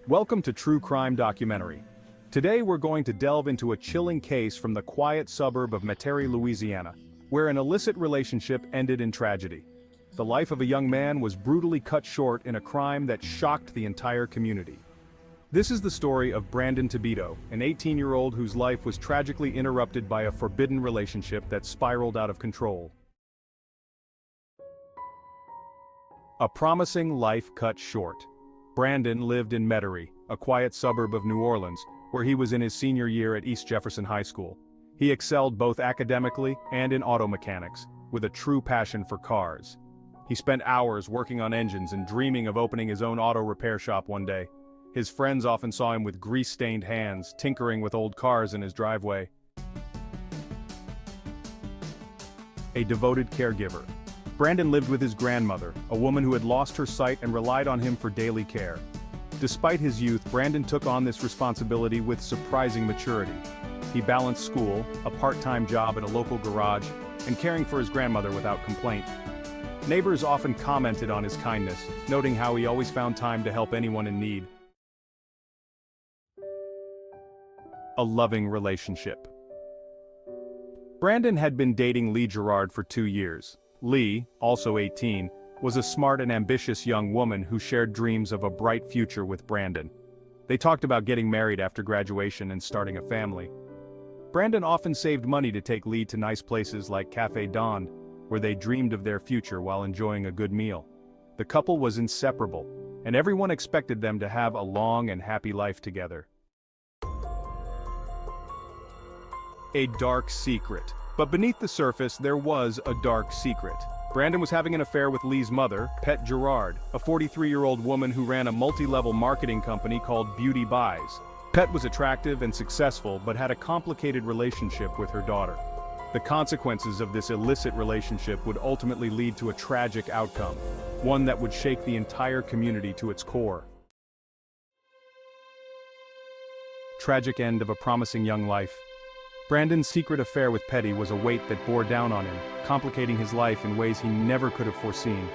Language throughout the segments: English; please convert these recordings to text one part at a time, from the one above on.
Welcome to True Crime Documentary. Today we're going to delve into a chilling case from the quiet suburb of Metairie, Louisiana, where an illicit relationship ended in tragedy. The life of a young man was brutally cut short in a crime that shocked the entire community. This is the story of Brandon Tobito, an 18-year-old whose life was tragically interrupted by a forbidden relationship that spiraled out of control. A promising life cut short. Brandon lived in Metairie, a quiet suburb of New Orleans, where he was in his senior year at East Jefferson High School. He excelled both academically and in auto mechanics, with a true passion for cars. He spent hours working on engines and dreaming of opening his own auto repair shop one day. His friends often saw him with grease-stained hands, tinkering with old cars in his driveway. A devoted caregiver. Brandon lived with his grandmother, a woman who had lost her sight and relied on him for daily care. Despite his youth, Brandon took on this responsibility with surprising maturity. He balanced school, a part-time job at a local garage, and caring for his grandmother without complaint. Neighbors often commented on his kindness, noting how he always found time to help anyone in need. A loving relationship. Brandon had been dating Lee Gerard for 2 years. Lee, also 18, was a smart and ambitious young woman who shared dreams of a bright future with Brandon. They talked about getting married after graduation and starting a family. Brandon often saved money to take Lee to nice places like Café Dawn, where they dreamed of their future while enjoying a good meal. The couple was inseparable, and everyone expected them to have a long and happy life together. A dark secret. But beneath the surface, there was a dark secret. Brandon was having an affair with Lee's mother, Pet Gerard, a 43-year-old woman who ran a multi-level marketing company called Beauty Buys. Pet was attractive and successful, but had a complicated relationship with her daughter. The consequences of this illicit relationship would ultimately lead to a tragic outcome, one that would shake the entire community to its core. Tragic end of a promising young life. Brandon's secret affair with Petty was a weight that bore down on him, complicating his life in ways he never could have foreseen.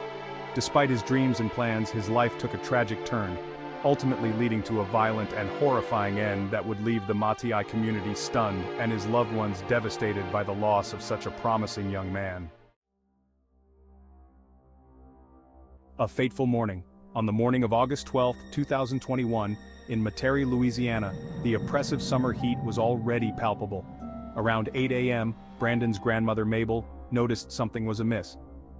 Despite his dreams and plans, his life took a tragic turn, ultimately leading to a violent and horrifying end that would leave the Metairie community stunned and his loved ones devastated by the loss of such a promising young man. A fateful morning. On the morning of August 12, 2021, in Metairie, Louisiana, the oppressive summer heat was already palpable. Around 8 a.m., Brandon's grandmother Mabel noticed something was amiss.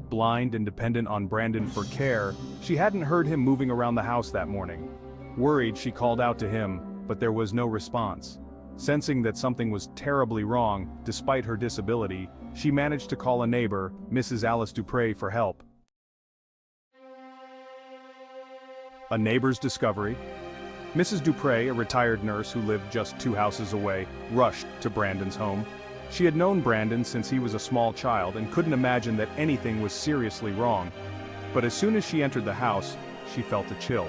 Blind and dependent on Brandon for care, she hadn't heard him moving around the house that morning. Worried, she called out to him, but there was no response. Sensing that something was terribly wrong, despite her disability, she managed to call a neighbor, Mrs. Alice Dupre, for help. A neighbor's discovery. Mrs. Dupre, a retired nurse who lived just 2 houses away, rushed to Brandon's home. She had known Brandon since he was a small child and couldn't imagine that anything was seriously wrong. But as soon as she entered the house, she felt a chill.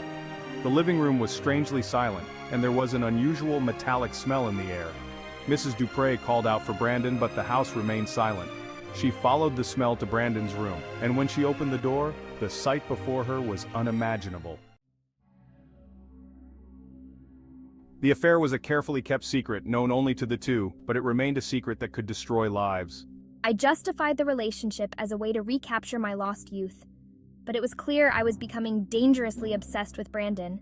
The living room was strangely silent, and there was an unusual metallic smell in the air. Mrs. Dupre called out for Brandon, but the house remained silent. She followed the smell to Brandon's room, and when she opened the door, the sight before her was unimaginable. The affair was a carefully kept secret known only to the two, but it remained a secret that could destroy lives. I justified the relationship as a way to recapture my lost youth, but it was clear I was becoming dangerously obsessed with Brandon.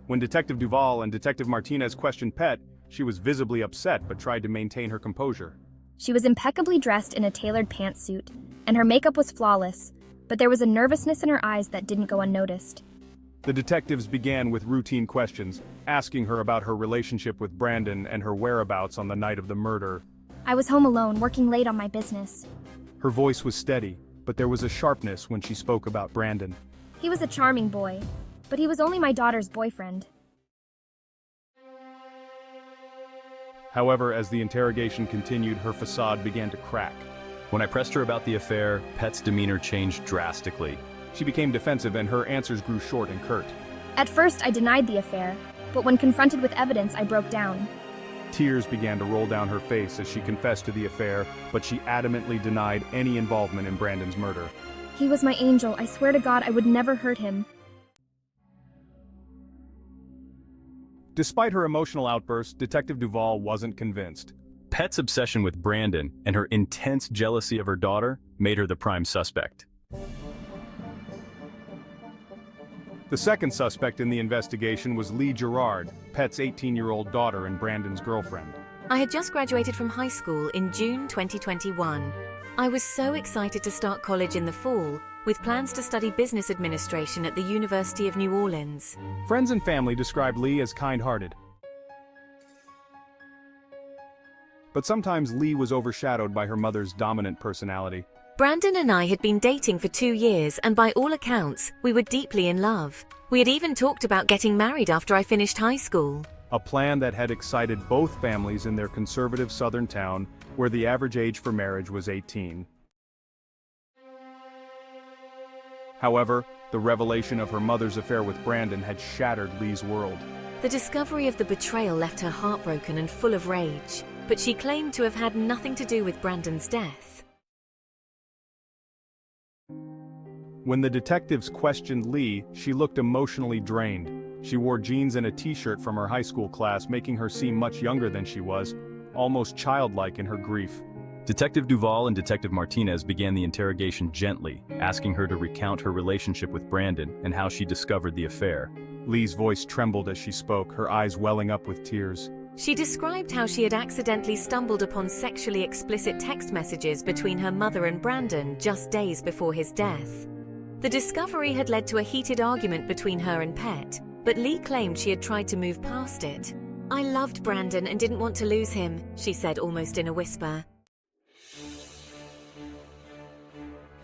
When Detective Duval and Detective Martinez questioned Pet, she was visibly upset but tried to maintain her composure. She was impeccably dressed in a tailored pantsuit, and her makeup was flawless, but there was a nervousness in her eyes that didn't go unnoticed. The detectives began with routine questions, asking her about her relationship with Brandon and her whereabouts on the night of the murder. I was home alone, working late on my business. Her voice was steady, but there was a sharpness when she spoke about Brandon. He was a charming boy, but he was only my daughter's boyfriend. However, as the interrogation continued, her facade began to crack. When I pressed her about the affair, Pet's demeanor changed drastically. She became defensive and her answers grew short and curt. At first, I denied the affair, but when confronted with evidence, I broke down. Tears began to roll down her face as she confessed to the affair, but she adamantly denied any involvement in Brandon's murder. He was my angel. I swear to God I would never hurt him. Despite her emotional outburst, Detective Duvall wasn't convinced. Pet's obsession with Brandon and her intense jealousy of her daughter made her the prime suspect. The second suspect in the investigation was Lee Gerard, Pet's 18-year-old daughter and Brandon's girlfriend. I had just graduated from high school in June 2021. I was so excited to start college in the fall, with plans to study business administration at the University of New Orleans. Friends and family described Lee as kind-hearted. But sometimes Lee was overshadowed by her mother's dominant personality. Brandon and I had been dating for 2 years, and by all accounts, we were deeply in love. We had even talked about getting married after I finished high school. A plan that had excited both families in their conservative southern town, where the average age for marriage was 18. However, the revelation of her mother's affair with Brandon had shattered Lee's world. The discovery of the betrayal left her heartbroken and full of rage, but she claimed to have had nothing to do with Brandon's death. When the detectives questioned Lee, she looked emotionally drained. She wore jeans and a t-shirt from her high school class, making her seem much younger than she was, almost childlike in her grief. Detective Duvall and Detective Martinez began the interrogation gently, asking her to recount her relationship with Brandon and how she discovered the affair. Lee's voice trembled as she spoke, her eyes welling up with tears. She described how she had accidentally stumbled upon sexually explicit text messages between her mother and Brandon just days before his death. The discovery had led to a heated argument between her and Pet, but Lee claimed she had tried to move past it. "I loved Brandon and didn't want to lose him," she said almost in a whisper.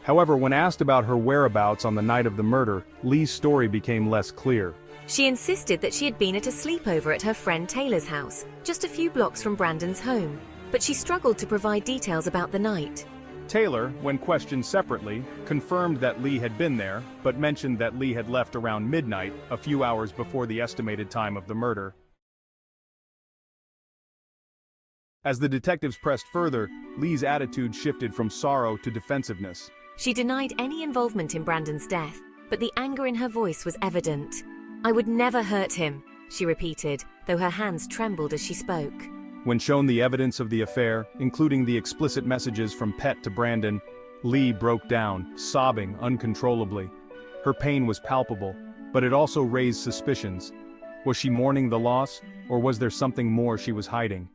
However, when asked about her whereabouts on the night of the murder, Lee's story became less clear. She insisted that she had been at a sleepover at her friend Taylor's house, just a few blocks from Brandon's home, but she struggled to provide details about the night. Taylor, when questioned separately, confirmed that Lee had been there, but mentioned that Lee had left around midnight, a few hours before the estimated time of the murder. As the detectives pressed further, Lee's attitude shifted from sorrow to defensiveness. She denied any involvement in Brandon's death, but the anger in her voice was evident. "I would never hurt him," she repeated, though her hands trembled as she spoke. When shown the evidence of the affair, including the explicit messages from Pet to Brandon, Lee broke down, sobbing uncontrollably. Her pain was palpable, but it also raised suspicions. Was she mourning the loss, or was there something more she was hiding?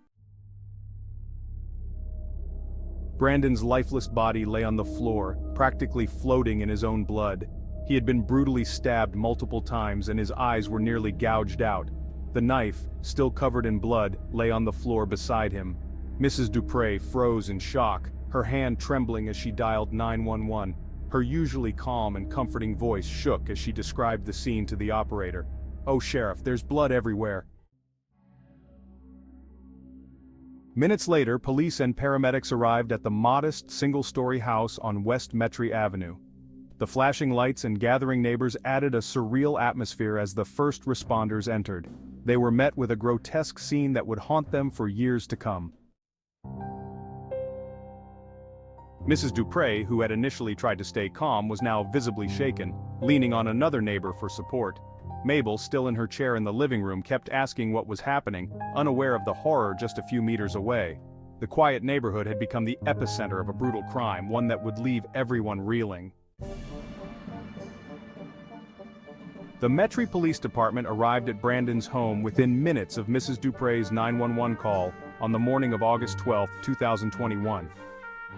Brandon's lifeless body lay on the floor, practically floating in his own blood. He had been brutally stabbed multiple times and his eyes were nearly gouged out. The knife, still covered in blood, lay on the floor beside him. Mrs. Dupre froze in shock, her hand trembling as she dialed 911. Her usually calm and comforting voice shook as she described the scene to the operator. "Oh, Sheriff, there's blood everywhere." Minutes later, police and paramedics arrived at the modest, single-story house on West Metry Avenue. The flashing lights and gathering neighbors added a surreal atmosphere as the first responders entered. They were met with a grotesque scene that would haunt them for years to come. Mrs. Dupre, who had initially tried to stay calm, was now visibly shaken, leaning on another neighbor for support. Mabel, still in her chair in the living room, kept asking what was happening, unaware of the horror just a few meters away. The quiet neighborhood had become the epicenter of a brutal crime, one that would leave everyone reeling. The Metry Police Department arrived at Brandon's home within minutes of Mrs. Dupre's 911 call on the morning of August 12, 2021.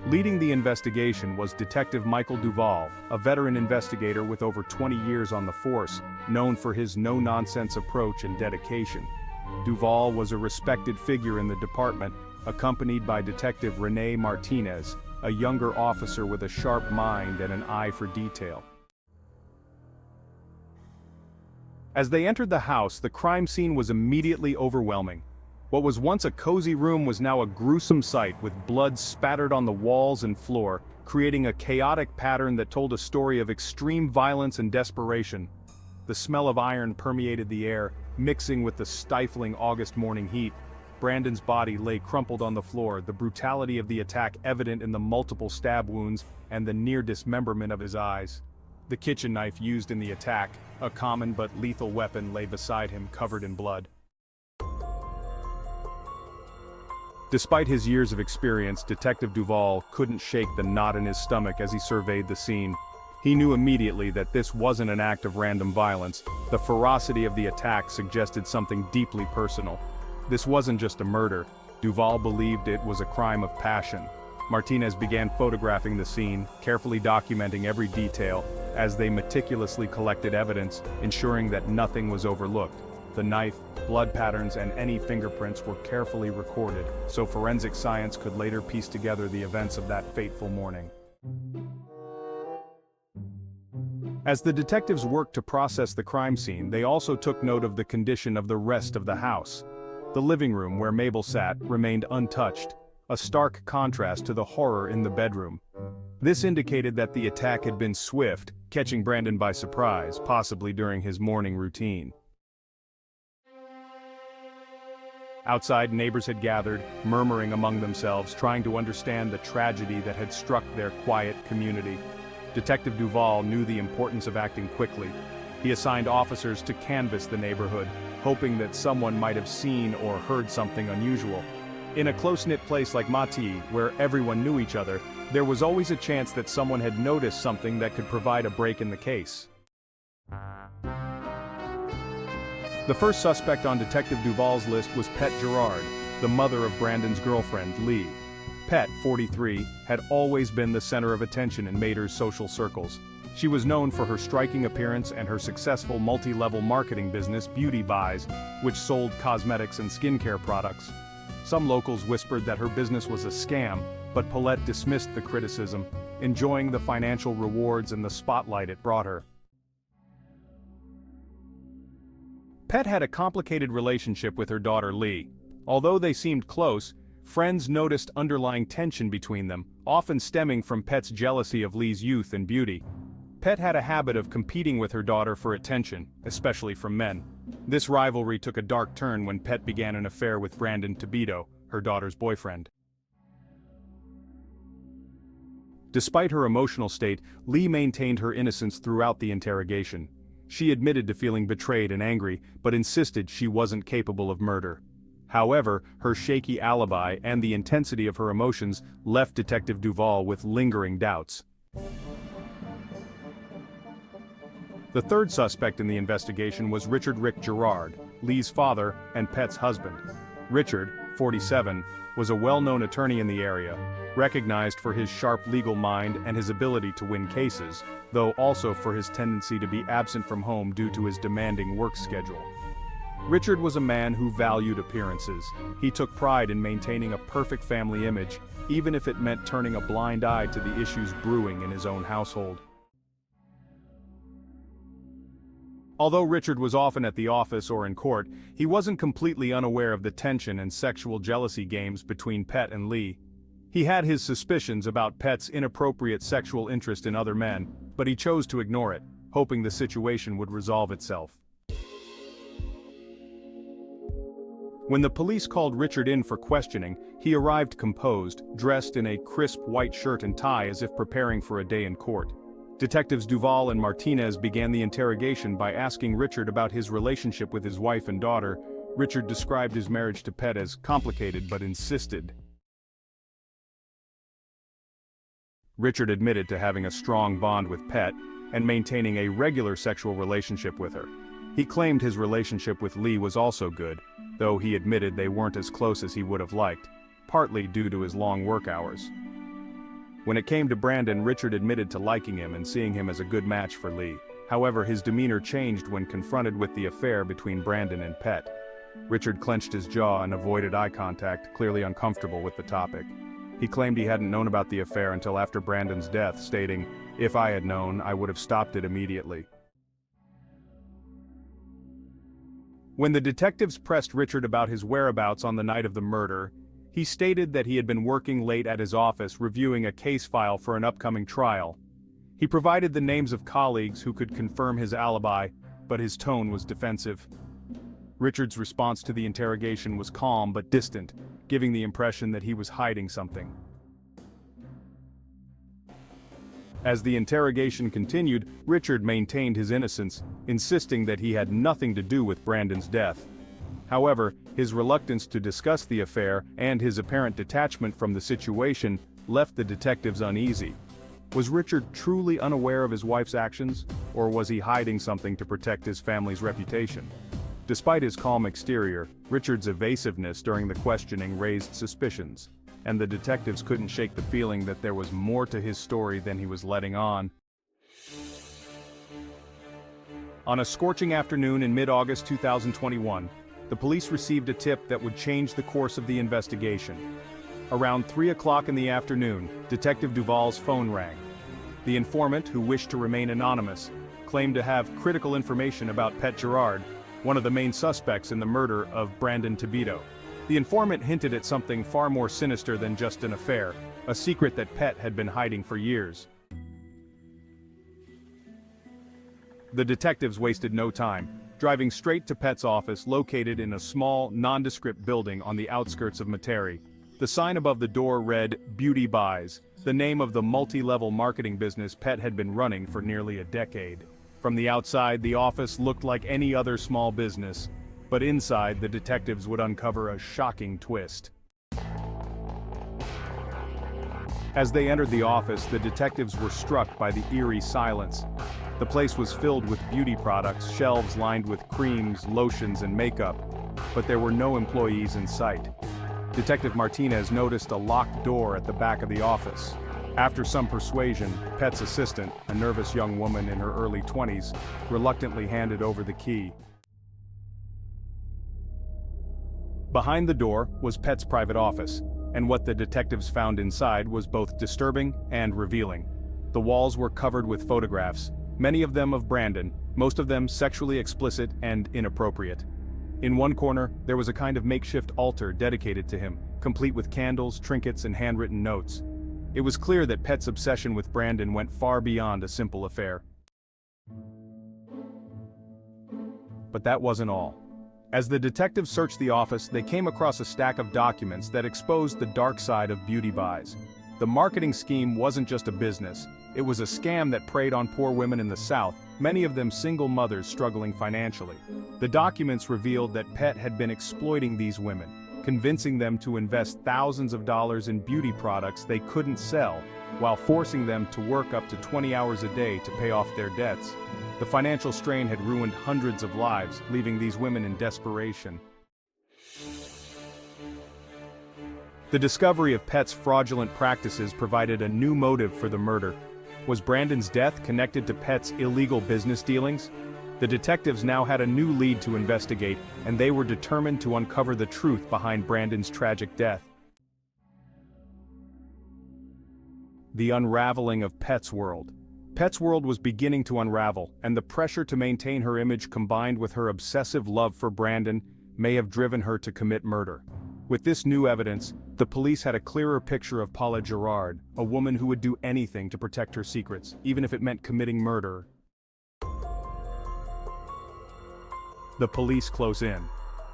Leading the investigation was Detective Michael Duvall, a veteran investigator with over 20 years on the force, known for his no-nonsense approach and dedication. Duvall was a respected figure in the department, accompanied by Detective Renee Martinez, a younger officer with a sharp mind and an eye for detail. As they entered the house, the crime scene was immediately overwhelming. What was once a cozy room was now a gruesome sight, with blood spattered on the walls and floor, creating a chaotic pattern that told a story of extreme violence and desperation. The smell of iron permeated the air, mixing with the stifling August morning heat. Brandon's body lay crumpled on the floor, the brutality of the attack evident in the multiple stab wounds and the near dismemberment of his eyes. The kitchen knife used in the attack, a common but lethal weapon, lay beside him covered in blood. Despite his years of experience, Detective Duval couldn't shake the knot in his stomach as he surveyed the scene. He knew immediately that this wasn't an act of random violence. The ferocity of the attack suggested something deeply personal. This wasn't just a murder. Duval believed it was a crime of passion. Martinez began photographing the scene, carefully documenting every detail, as they meticulously collected evidence, ensuring that nothing was overlooked. The knife, blood patterns, and any fingerprints were carefully recorded, so forensic science could later piece together the events of that fateful morning. As the detectives worked to process the crime scene, they also took note of the condition of the rest of the house. The living room where Mabel sat remained untouched, a stark contrast to the horror in the bedroom. This indicated that the attack had been swift, catching Brandon by surprise, possibly during his morning routine. Outside, neighbors had gathered, murmuring among themselves, trying to understand the tragedy that had struck their quiet community. Detective Duval knew the importance of acting quickly. He assigned officers to canvass the neighborhood, hoping that someone might have seen or heard something unusual. In a close-knit place like Mati, where everyone knew each other, there was always a chance that someone had noticed something that could provide a break in the case. The first suspect on Detective Duval's list was Pet Gerard, the mother of Brandon's girlfriend, Lee. Pet, 43, had always been the center of attention in Mater's social circles. She was known for her striking appearance and her successful multi-level marketing business, Beauty Buys, which sold cosmetics and skincare products. Some locals whispered that her business was a scam, but Paulette dismissed the criticism, enjoying the financial rewards and the spotlight it brought her. Pet had a complicated relationship with her daughter Lee. Although they seemed close, friends noticed underlying tension between them, often stemming from Pet's jealousy of Lee's youth and beauty. Pet had a habit of competing with her daughter for attention, especially from men. This rivalry took a dark turn when Pet began an affair with Brandon Tobito, her daughter's boyfriend. Despite her emotional state, Lee maintained her innocence throughout the interrogation. She admitted to feeling betrayed and angry, but insisted she wasn't capable of murder. However, her shaky alibi and the intensity of her emotions left Detective Duval with lingering doubts. The third suspect in the investigation was Richard "Rick" Gerard, Lee's father and Pet's husband. Richard, 47, was a well-known attorney in the area, recognized for his sharp legal mind and his ability to win cases, though also for his tendency to be absent from home due to his demanding work schedule. Richard was a man who valued appearances. He took pride in maintaining a perfect family image, even if it meant turning a blind eye to the issues brewing in his own household. Although Richard was often at the office or in court, he wasn't completely unaware of the tension and sexual jealousy games between Pet and Lee. He had his suspicions about Pet's inappropriate sexual interest in other men, but he chose to ignore it, hoping the situation would resolve itself. When the police called Richard in for questioning, he arrived composed, dressed in a crisp white shirt and tie as if preparing for a day in court. Detectives Duval and Martinez began the interrogation by asking Richard about his relationship with his wife and daughter. Richard described his marriage to Pet as complicated but insisted. Richard admitted to having a strong bond with Pet and maintaining a regular sexual relationship with her. He claimed his relationship with Lee was also good, though he admitted they weren't as close as he would have liked, partly due to his long work hours. When it came to Brandon, Richard admitted to liking him and seeing him as a good match for Lee. However, his demeanor changed when confronted with the affair between Brandon and Pet. Richard clenched his jaw and avoided eye contact, clearly uncomfortable with the topic. He claimed he hadn't known about the affair until after Brandon's death, stating, "If I had known, I would have stopped it immediately." When the detectives pressed Richard about his whereabouts on the night of the murder, he stated that he had been working late at his office reviewing a case file for an upcoming trial. He provided the names of colleagues who could confirm his alibi, but his tone was defensive. Richard's response to the interrogation was calm but distant, giving the impression that he was hiding something. As the interrogation continued, Richard maintained his innocence, insisting that he had nothing to do with Brandon's death. However, his reluctance to discuss the affair and his apparent detachment from the situation left the detectives uneasy. Was Richard truly unaware of his wife's actions, or was he hiding something to protect his family's reputation? Despite his calm exterior, Richard's evasiveness during the questioning raised suspicions, and the detectives couldn't shake the feeling that there was more to his story than he was letting on. On a scorching afternoon in mid-August 2021, the police received a tip that would change the course of the investigation. Around 3 o'clock in the afternoon, Detective Duval's phone rang. The informant, who wished to remain anonymous, claimed to have critical information about Pet Gerard, one of the main suspects in the murder of Brandon Tibito. The informant hinted at something far more sinister than just an affair, a secret that Pet had been hiding for years. The detectives wasted no time, driving straight to Pet's office located in a small, nondescript building on the outskirts of Metairie. The sign above the door read, "Beauty Buys," the name of the multi-level marketing business Pet had been running for nearly a decade. From the outside, the office looked like any other small business, but inside, the detectives would uncover a shocking twist. As they entered the office, the detectives were struck by the eerie silence. The place was filled with beauty products, shelves lined with creams, lotions, and makeup, but there were no employees in sight. Detective Martinez noticed a locked door at the back of the office. After some persuasion, Pet's assistant, a nervous young woman in her early 20s, reluctantly handed over the key. Behind the door was Pet's private office, and what the detectives found inside was both disturbing and revealing. The walls were covered with photographs, many of them of Brandon, most of them sexually explicit and inappropriate. In one corner, there was a kind of makeshift altar dedicated to him, complete with candles, trinkets, and handwritten notes. It was clear that Pet's obsession with Brandon went far beyond a simple affair. But that wasn't all. As the detectives searched the office, they came across a stack of documents that exposed the dark side of Beauty Buys. The marketing scheme wasn't just a business, it was a scam that preyed on poor women in the South, many of them single mothers struggling financially. The documents revealed that Pet had been exploiting these women, convincing them to invest thousands of dollars in beauty products they couldn't sell, while forcing them to work up to 20 hours a day to pay off their debts. The financial strain had ruined hundreds of lives, leaving these women in desperation. The discovery of Pet's fraudulent practices provided a new motive for the murder. Was Brandon's death connected to Pet's illegal business dealings? The detectives now had a new lead to investigate, and they were determined to uncover the truth behind Brandon's tragic death. The unraveling of Pet's world. Pet's world was beginning to unravel, and the pressure to maintain her image combined with her obsessive love for Brandon may have driven her to commit murder. With this new evidence, the police had a clearer picture of Paula Gerard, a woman who would do anything to protect her secrets, even if it meant committing murder. The police close in.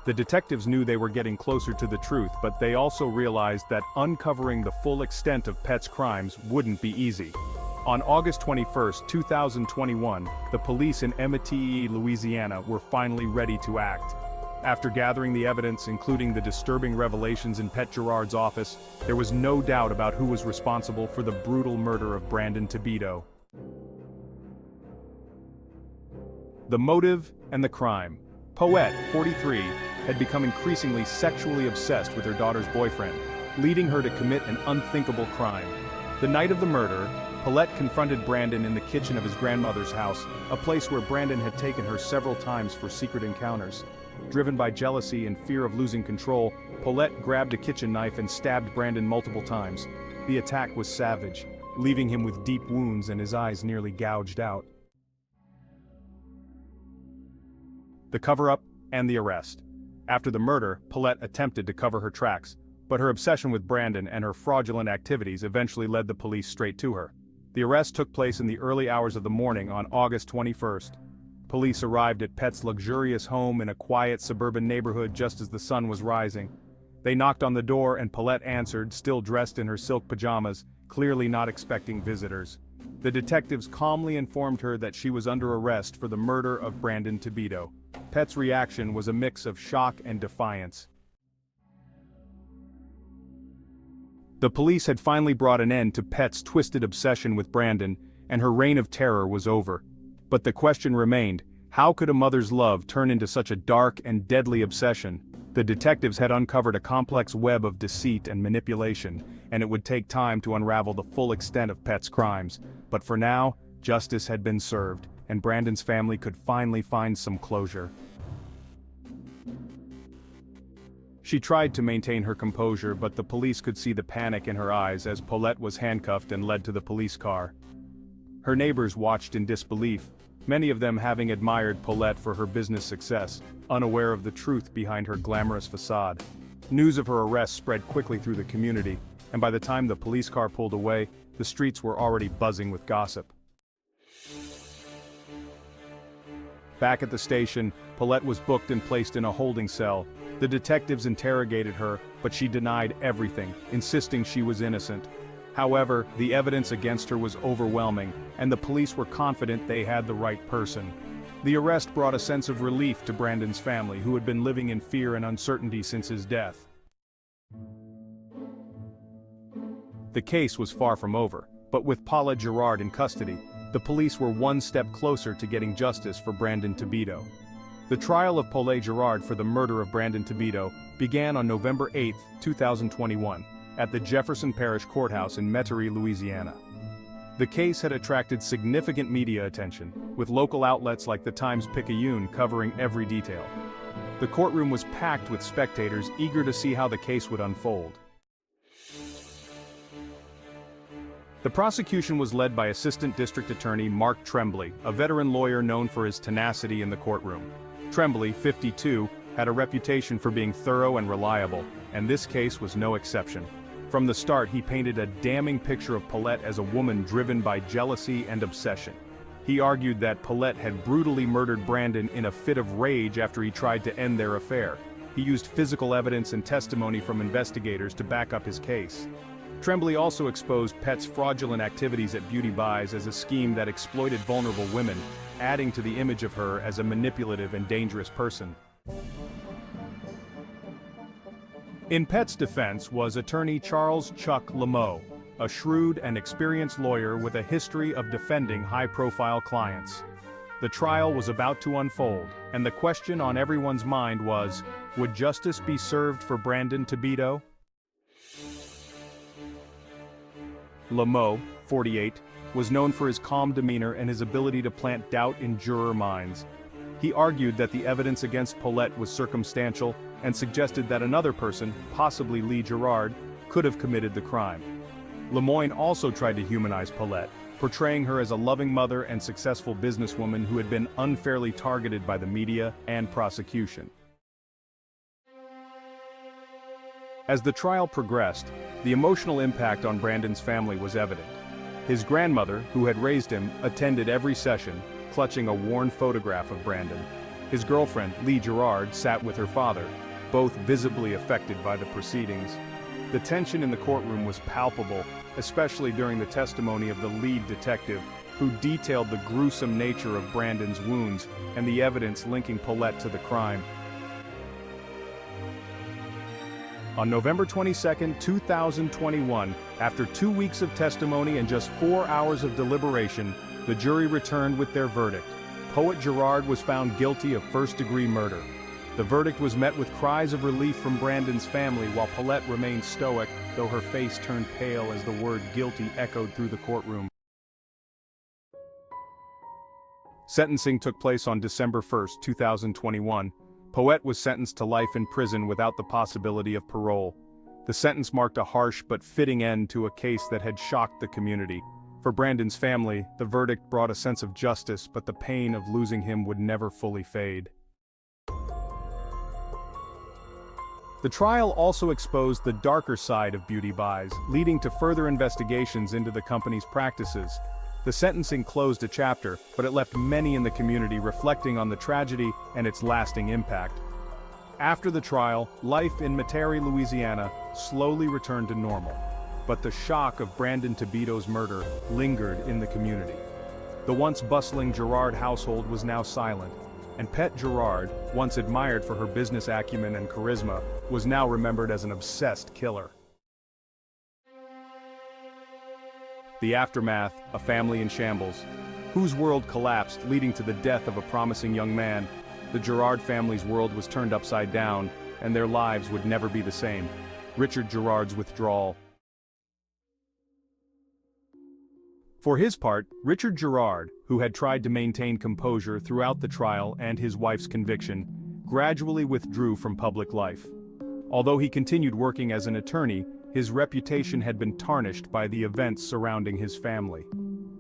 The detectives knew they were getting closer to the truth, but they also realized that uncovering the full extent of Pet's crimes wouldn't be easy. On August 21, 2021, the police in Metairie, Louisiana were finally ready to act. After gathering the evidence, including the disturbing revelations in Pet Gerard's office, there was no doubt about who was responsible for the brutal murder of Brandon Tibito. The motive and the crime. Poet, 43, had become increasingly sexually obsessed with her daughter's boyfriend, leading her to commit an unthinkable crime. The night of the murder, Paulette confronted Brandon in the kitchen of his grandmother's house, a place where Brandon had taken her several times for secret encounters. Driven by jealousy and fear of losing control, Paulette grabbed a kitchen knife and stabbed Brandon multiple times. The attack was savage, leaving him with deep wounds and his eyes nearly gouged out. The cover-up and the arrest. After the murder, Paulette attempted to cover her tracks, but her obsession with Brandon and her fraudulent activities eventually led the police straight to her. The arrest took place in the early hours of the morning on August 21st. Police arrived at Pett's luxurious home in a quiet suburban neighborhood just as the sun was rising. They knocked on the door and Paulette answered, still dressed in her silk pajamas, clearly not expecting visitors. The detectives calmly informed her that she was under arrest for the murder of Brandon Tobito. Pett's reaction was a mix of shock and defiance. The police had finally brought an end to Pett's twisted obsession with Brandon, and her reign of terror was over. But the question remained, how could a mother's love turn into such a dark and deadly obsession? The detectives had uncovered a complex web of deceit and manipulation, and it would take time to unravel the full extent of Pett's crimes. But for now, justice had been served, and Brandon's family could finally find some closure. She tried to maintain her composure, but the police could see the panic in her eyes as Paulette was handcuffed and led to the police car. Her neighbors watched in disbelief, many of them having admired Paulette for her business success, unaware of the truth behind her glamorous facade. News of her arrest spread quickly through the community, and by the time the police car pulled away, the streets were already buzzing with gossip. Back at the station, Paulette was booked and placed in a holding cell. The detectives interrogated her, but she denied everything, insisting she was innocent. However, the evidence against her was overwhelming, and the police were confident they had the right person. The arrest brought a sense of relief to Brandon's family, who had been living in fear and uncertainty since his death. The case was far from over, but with Paula Gerard in custody, the police were one step closer to getting justice for Brandon Tobito. The trial of Paula Gerard for the murder of Brandon Tobito began on November 8, 2021, at the Jefferson Parish Courthouse in Metairie, Louisiana. The case had attracted significant media attention, with local outlets like the Times-Picayune covering every detail. The courtroom was packed with spectators eager to see how the case would unfold. The prosecution was led by Assistant District Attorney Mark Tremblay, a veteran lawyer known for his tenacity in the courtroom. Tremblay, 52, had a reputation for being thorough and reliable, and this case was no exception. From the start, he painted a damning picture of Paulette as a woman driven by jealousy and obsession. He argued that Paulette had brutally murdered Brandon in a fit of rage after he tried to end their affair. He used physical evidence and testimony from investigators to back up his case. Tremblay also exposed Pett's fraudulent activities at beauty buys as a scheme that exploited vulnerable women, adding to the image of her as a manipulative and dangerous person. In Pett's defense was attorney Charles Chuck Lameau, a shrewd and experienced lawyer with a history of defending high-profile clients. The trial was about to unfold, and the question on everyone's mind was, would justice be served for Brandon Tobito? Lameau, 48, was known for his calm demeanor and his ability to plant doubt in juror minds. He argued that the evidence against Paulette was circumstantial and suggested that another person, possibly Lee Gerard, could have committed the crime. Lemoyne also tried to humanize Paulette, portraying her as a loving mother and successful businesswoman who had been unfairly targeted by the media and prosecution. As the trial progressed, the emotional impact on Brandon's family was evident. His grandmother, who had raised him, attended every session, clutching a worn photograph of Brandon. His girlfriend, Lee Gerard, sat with her father, both visibly affected by the proceedings. The tension in the courtroom was palpable, especially during the testimony of the lead detective, who detailed the gruesome nature of Brandon's wounds and the evidence linking Paulette to the crime. On November 22, 2021, after 2 weeks of testimony and just 4 hours of deliberation, the jury returned with their verdict. Poet Gerard was found guilty of first-degree murder. The verdict was met with cries of relief from Brandon's family, while Paulette remained stoic, though her face turned pale as the word guilty echoed through the courtroom. Sentencing took place on December 1, 2021. Poet was sentenced to life in prison without the possibility of parole. The sentence marked a harsh but fitting end to a case that had shocked the community. For Brandon's family, the verdict brought a sense of justice, but the pain of losing him would never fully fade. The trial also exposed the darker side of beauty buys, leading to further investigations into the company's practices. The sentencing closed a chapter, but it left many in the community reflecting on the tragedy and its lasting impact. After the trial, life in Metairie, Louisiana, slowly returned to normal. But the shock of Brandon Tebeto's murder lingered in the community. The once bustling Girard household was now silent, and Pet Girard, once admired for her business acumen and charisma, was now remembered as an obsessed killer. The aftermath, a family in shambles, whose world collapsed, leading to the death of a promising young man. The Girard family's world was turned upside down, and their lives would never be the same. Richard Girard's withdrawal. For his part, Richard Girard, who had tried to maintain composure throughout the trial and his wife's conviction, gradually withdrew from public life. Although he continued working as an attorney, his reputation had been tarnished by the events surrounding his family.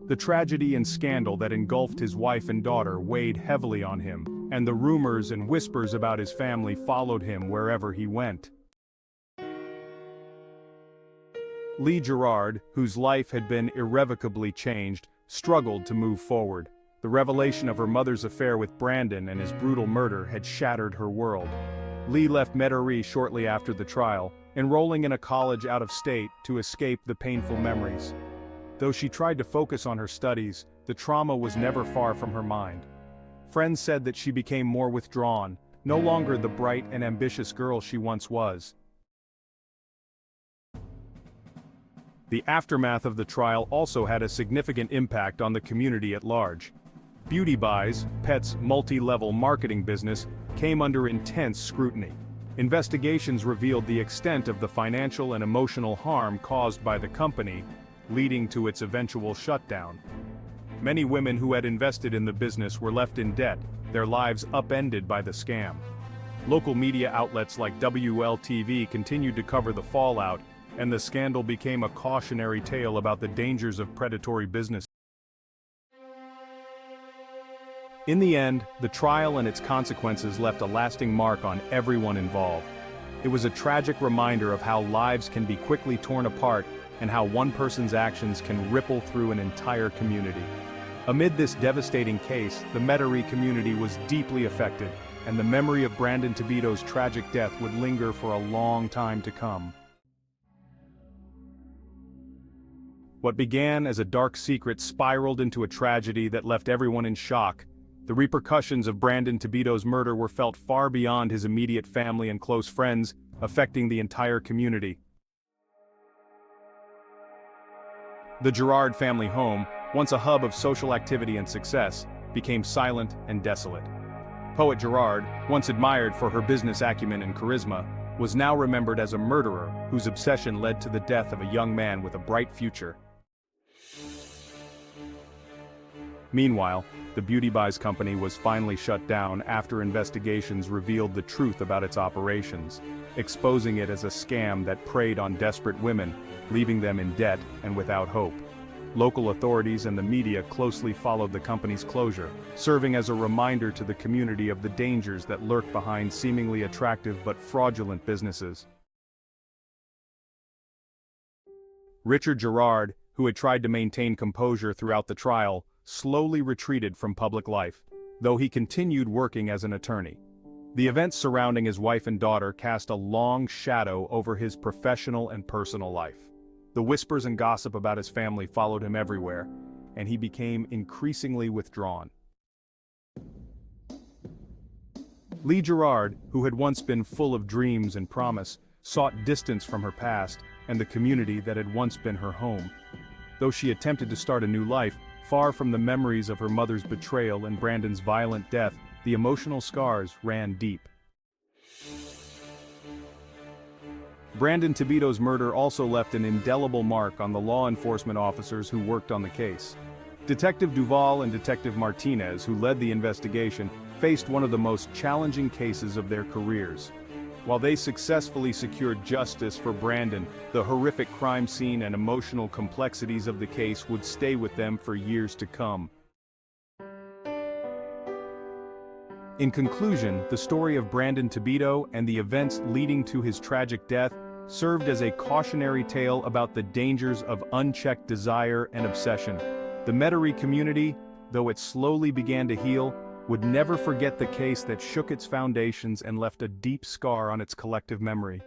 The tragedy and scandal that engulfed his wife and daughter weighed heavily on him, and the rumors and whispers about his family followed him wherever he went. Lee Girard, whose life had been irrevocably changed, struggled to move forward. The revelation of her mother's affair with Brandon and his brutal murder had shattered her world. Lee left Metairie shortly after the trial, enrolling in a college out of state to escape the painful memories. Though she tried to focus on her studies, the trauma was never far from her mind. Friends said that she became more withdrawn, no longer the bright and ambitious girl she once was. The aftermath of the trial also had a significant impact on the community at large. Beauty Buys, Pet's multi-level marketing business, came under intense scrutiny. Investigations revealed the extent of the financial and emotional harm caused by the company, leading to its eventual shutdown. Many women who had invested in the business were left in debt, their lives upended by the scam. Local media outlets like WLTV continued to cover the fallout, and the scandal became a cautionary tale about the dangers of predatory business. In the end, the trial and its consequences left a lasting mark on everyone involved. It was a tragic reminder of how lives can be quickly torn apart and how one person's actions can ripple through an entire community. Amid this devastating case, the Metairie community was deeply affected, and the memory of Brandon Tebeto's tragic death would linger for a long time to come. What began as a dark secret spiraled into a tragedy that left everyone in shock. The repercussions of Brandon Tebeto's murder were felt far beyond his immediate family and close friends, affecting the entire community. The Girard family home, once a hub of social activity and success, became silent and desolate. Poet Girard, once admired for her business acumen and charisma, was now remembered as a murderer whose obsession led to the death of a young man with a bright future. Meanwhile, the Beauty Buys company was finally shut down after investigations revealed the truth about its operations, exposing it as a scam that preyed on desperate women, leaving them in debt and without hope. Local authorities and the media closely followed the company's closure, serving as a reminder to the community of the dangers that lurk behind seemingly attractive but fraudulent businesses. Richard Girard, who had tried to maintain composure throughout the trial, slowly retreated from public life, though he continued working as an attorney. The events surrounding his wife and daughter cast a long shadow over his professional and personal life. The whispers and gossip about his family followed him everywhere, and he became increasingly withdrawn. Lee Girard, who had once been full of dreams and promise, sought distance from her past and the community that had once been her home. Though she attempted to start a new life, far from the memories of her mother's betrayal and Brandon's violent death, the emotional scars ran deep. Brandon Tebeto's murder also left an indelible mark on the law enforcement officers who worked on the case. Detective Duval and Detective Martinez, who led the investigation, faced one of the most challenging cases of their careers. While they successfully secured justice for Brandon, the horrific crime scene and emotional complexities of the case would stay with them for years to come. In conclusion, the story of Brandon Tebeto and the events leading to his tragic death served as a cautionary tale about the dangers of unchecked desire and obsession. The Metairie community, though it slowly began to heal, would never forget the case that shook its foundations and left a deep scar on its collective memory.